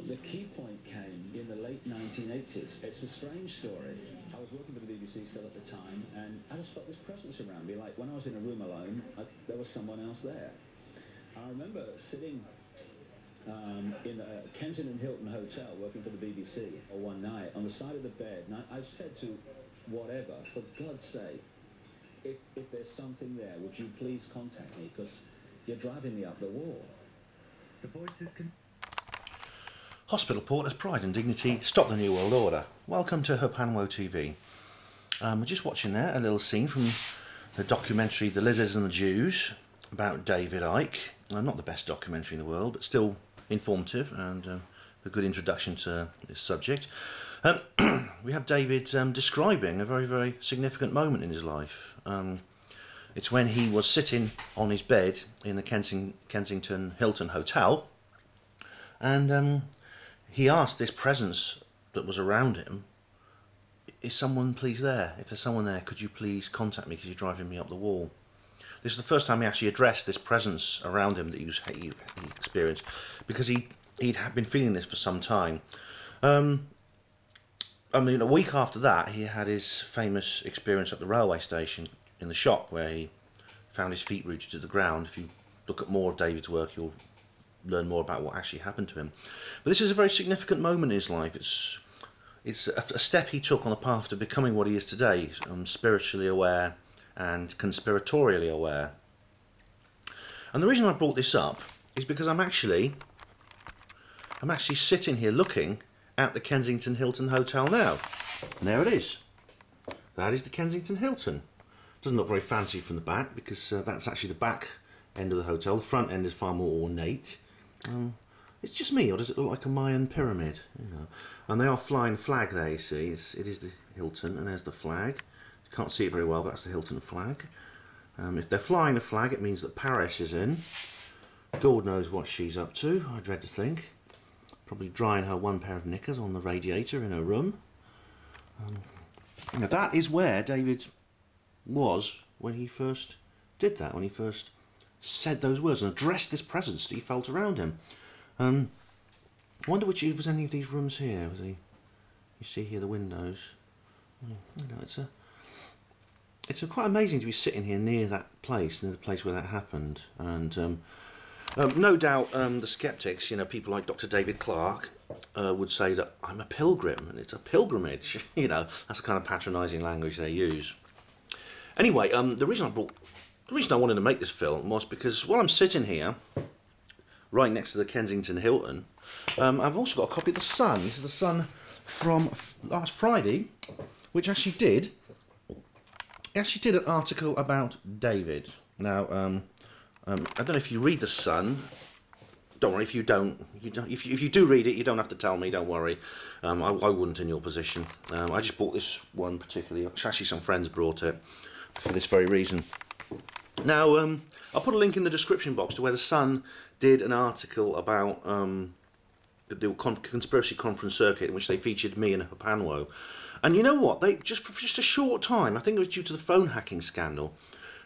The key point came in the late 1980s. It's a strange story. I was working for the BBC still at the time, and I just felt this presence around me. Like when I was in a room alone, there was someone else there. I remember sitting in a Kensington Hilton hotel working for the BBC one night on the side of the bed, and I said to whatever, for God's sake, if there's something there, would you please contact me, because you're driving me up the wall. The voices can... Hospital porters, pride and dignity, stop the New World Order. Welcome to HPANWO TV. We're just watching there a little scene from the documentary The Lizards and the Jews about David Icke. Not the best documentary in the world, but still informative and a good introduction to this subject. We have David describing a very, very significant moment in his life. It's when he was sitting on his bed in the Kensington Hilton Hotel, and he asked this presence that was around him, is someone please there? If there's someone there, could you please contact me because you're driving me up the wall? This is the first time he actually addressed this presence around him that he experienced, because he'd been feeling this for some time. I mean, a week after that, he had his famous experience at the railway station in the shop where he found his feet rooted to the ground. If you look at more of David's work, you'll learn more about what actually happened to him. But this is a very significant moment in his life. It's a step he took on the path to becoming what he is today, spiritually aware and conspiratorially aware. And the reason I brought this up is because I'm actually sitting here looking at the Kensington Hilton Hotel now. And there it is. That is the Kensington Hilton. Doesn't look very fancy from the back, because that's actually the back end of the hotel. The front end is far more ornate. It's just me, or does it look like a Mayan pyramid? You know. And they are flying a flag there, you see. It is the Hilton, and there's the flag. You can't see it very well, but that's the Hilton flag. If they're flying a flag, it means that Paris is in. God knows what she's up to, I dread to think. Probably drying her one pair of knickers on the radiator in her room. Now that is where David was when he first did that, when he first said those words and addressed this presence that he felt around him. I wonder if there's any of these rooms here. You see here the windows. You know, it's quite amazing to be sitting here near that place, near the place where that happened. And no doubt the skeptics, you know, people like Dr. David Clarke, would say that I'm a pilgrim and it's a pilgrimage. You know, that's the kind of patronising language they use. Anyway, the reason I wanted to make this film was because while I'm sitting here, right next to the Kensington Hilton, I've also got a copy of The Sun. This is The Sun from last Friday, which actually did an article about David. Now, I don't know if you read The Sun. Don't worry if you don't. If you do read it, you don't have to tell me. Don't worry. I wouldn't in your position. I just bought this one particularly. Actually, some friends brought it for this very reason. Now, I'll put a link in the description box to where The Sun did an article about the conspiracy conference circuit in which they featured me and HPANWO. And you know what? They for just a short time, I think it was due to the phone hacking scandal,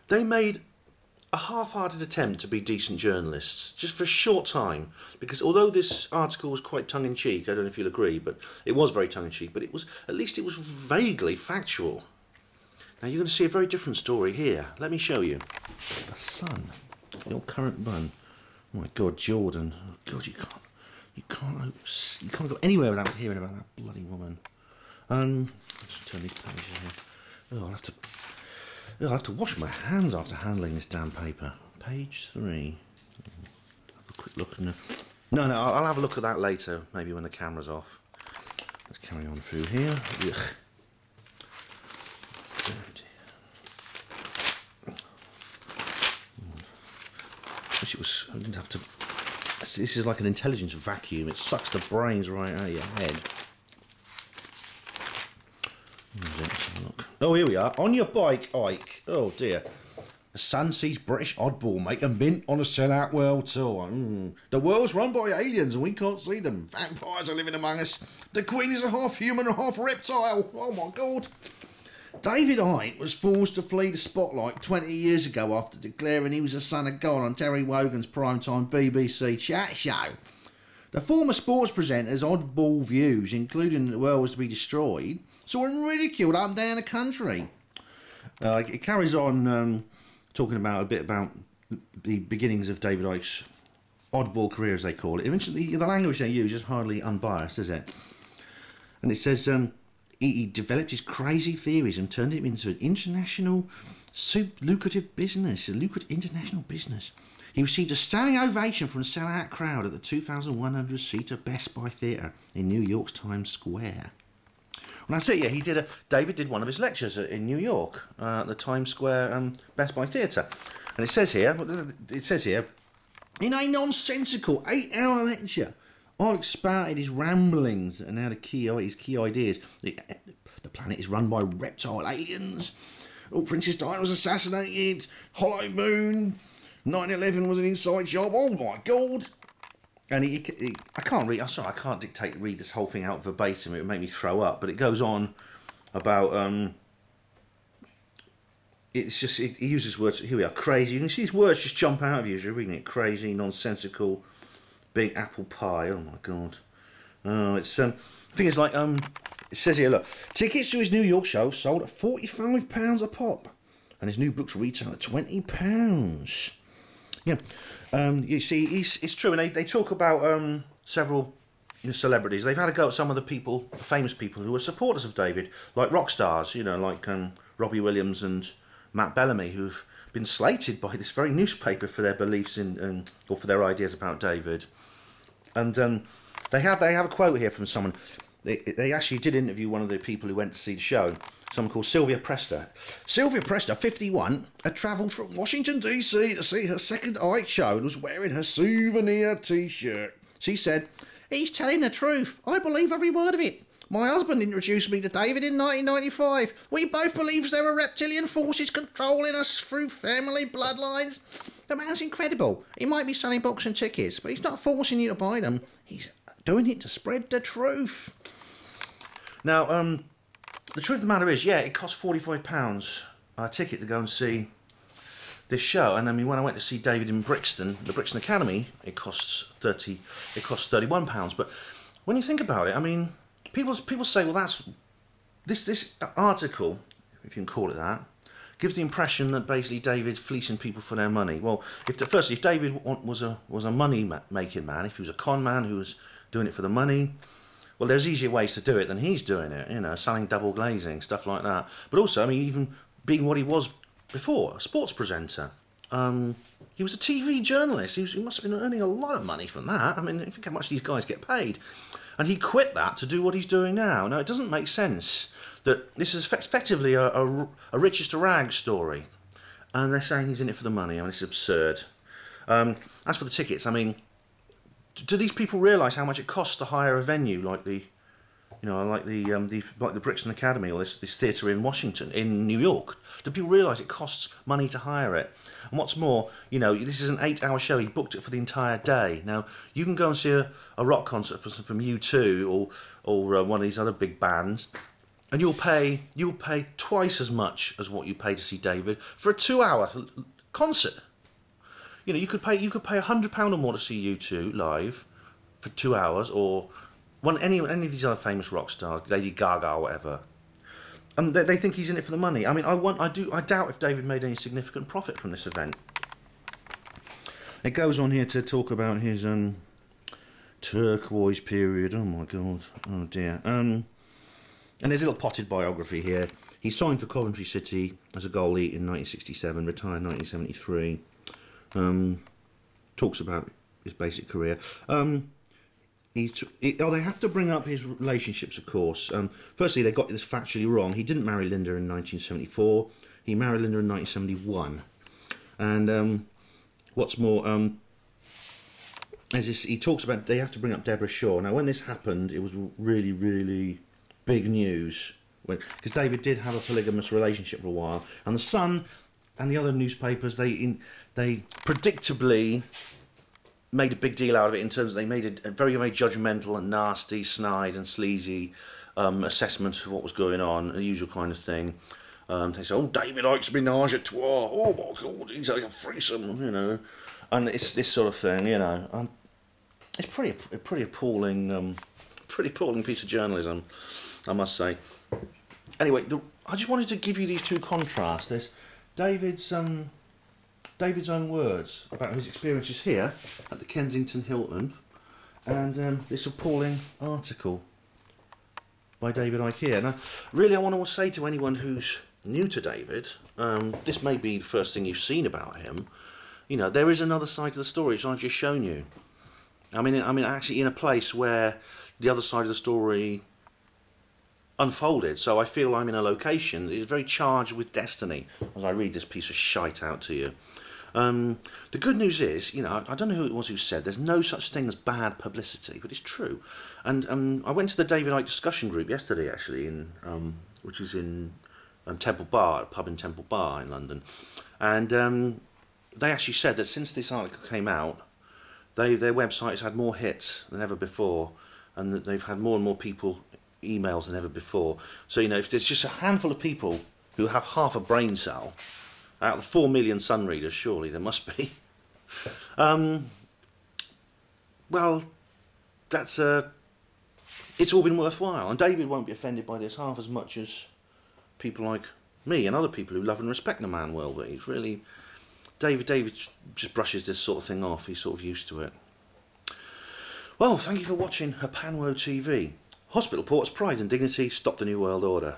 they made a half-hearted attempt to be decent journalists, just for a short time, because although this article was quite tongue-in-cheek, I don't know if you'll agree, but it was very tongue-in-cheek, but at least it was vaguely factual. Now you're going to see a very different story here. Let me show you. The Sun, your current bun. Oh my God, Jordan. Oh God, you can't go anywhere without hearing about that bloody woman. Let's turn these pages here. Oh, I'll have to wash my hands after handling this damn paper. Page 3. Have a quick look. No, I'll have a look at that later, maybe when the camera's off. Let's carry on through here. Ugh. Wish it was. I didn't have to. This is like an intelligence vacuum. It sucks the brains right out of your head. Oh, here we are. On your bike, Icke. Oh dear. The Sun sees British oddball make a mint on a sellout world tour. The world's run by aliens and we can't see them. Vampires are living among us. The Queen is a half human and half reptile. Oh my God. David Icke was forced to flee the spotlight 20 years ago after declaring he was the son of God on Terry Wogan's primetime BBC chat show. The former sports presenter's oddball views, including that the world was to be destroyed, saw him ridiculed up and down the country. It carries on talking about a bit about the beginnings of David Icke's oddball career, as they call it. Eventually, the language they use is hardly unbiased, is it? And it says he developed his crazy theories and turned it into an international, lucrative international business. He received a standing ovation from a sellout crowd at the 2,100-seater Best Buy Theatre in New York's Times Square. Well, that's it, yeah. David did one of his lectures in New York at the Times Square Best Buy Theatre. And it says here, in a nonsensical 8-hour lecture, Icke spouted his ramblings and now his key ideas. The planet is run by reptile aliens. Oh, Princess Diana was assassinated. Hollow Moon. 9/11 was an inside job. Oh my God! And I can't read. I'm sorry, I can't read this whole thing out verbatim. It would make me throw up. But it goes on about it's just he uses words. Here we are, crazy. You can see these words just jump out of you as you're reading it. Crazy, nonsensical, big apple pie. Oh my God! Oh, it's the thing is like it says here. Look, tickets to his New York show sold at £45 a pop, and his new books retail at £20. Yeah, you see, it's true, and they talk about several celebrities. They've had a go at some of the famous people who were supporters of David, like rock stars, like Robbie Williams and Matt Bellamy, who've been slated by this very newspaper for their beliefs in or for their ideas about David. And they have a quote here from someone. They actually did interview one of the people who went to see the show. Someone called Sylvia Prester. Sylvia Prester, 51, had travelled from Washington, D.C. to see her second Icke show and was wearing her souvenir T-shirt. She said, "He's telling the truth. I believe every word of it. My husband introduced me to David in 1995. We both believed there were reptilian forces controlling us through family bloodlines. The man's incredible. He might be selling books and tickets, but he's not forcing you to buy them. He's doing it to spread the truth." Now, the truth of the matter is, yeah, it cost £45 a ticket to go and see this show. And I mean, when I went to see David in Brixton, the Brixton Academy, it costs £31. But when you think about it, I mean, people say, well, this article, if you can call it that, gives the impression that basically David's fleecing people for their money. Well, if David was a money-making man, if he was a con man who was doing it for the money, well, there's easier ways to do it than he's doing it, selling double glazing, stuff like that. But also, I mean, even being what he was before, a sports presenter. He was a TV journalist. He must have been earning a lot of money from that. I mean, think how much these guys get paid. And he quit that to do what he's doing now. Now, it doesn't make sense that this is effectively a riches to rags story. And they're saying he's in it for the money. I mean, it's absurd. As for the tickets, I mean, do these people realise how much it costs to hire a venue like the Brixton Academy or this theatre in Washington, in New York? Do people realise it costs money to hire it? And what's more, this is an 8-hour show. He booked it for the entire day. Now, you can go and see a rock concert from U2 or one of these other big bands, and you'll pay twice as much as what you pay to see David for a 2-hour concert. You could pay £100 or more to see U2 live for 2 hours, or any of these other famous rock stars, Lady Gaga or whatever. And they think he's in it for the money. I mean, I doubt if David made any significant profit from this event. It goes on here to talk about his turquoise period. Oh my God, oh dear. And there's a little potted biography here. He signed for Coventry City as a goalie in 1967, retired in 1973. Talks about his basic career. They have to bring up his relationships, of course. Firstly, they got this factually wrong. He didn't marry Linda in 1974. He married Linda in 1971. And what's more, he talks about they have to bring up Deborah Shaw. Now, when this happened, it was really, really big news. Because David did have a polygamous relationship for a while. And The Sun and the other newspapers, they predictably made a big deal out of it in terms of they made a very, very judgmental and nasty, snide and sleazy assessment of what was going on, the usual kind of thing. They say, "Oh, David Icke's ménage à trois. Oh my God, he's like a threesome," And it's this sort of thing, it's a pretty appalling piece of journalism, I must say. Anyway, I just wanted to give you these two contrasts. There's David's own words about his experiences here at the Kensington Hilton, and this appalling article by David Icke. Now, really, I want to say to anyone who's new to David, this may be the first thing you've seen about him. You know, there is another side to the story, which I've just shown you. I mean, actually in a place where the other side of the story unfolded. So I feel I'm in a location that is very charged with destiny as I read this piece of shite out to you. The good news is, you know, I don't know who it was who said there's no such thing as bad publicity, but it's true. And I went to the David Icke discussion group yesterday, actually, which is in Temple Bar, a pub in Temple Bar in London, and they actually said that since this article came out, their website has had more hits than ever before, and that they've had more and more people emails than ever before. So, you know, if there's just a handful of people who have half a brain cell out of the 4 million Sun readers, surely there must be. Well, it's all been worthwhile, and David won't be offended by this half as much as people like me and other people who love and respect the man will. But he's really, David just brushes this sort of thing off. He's sort of used to it. Well, thank you for watching HPANWO TV. Hospital ports, pride and dignity, stop the New World Order.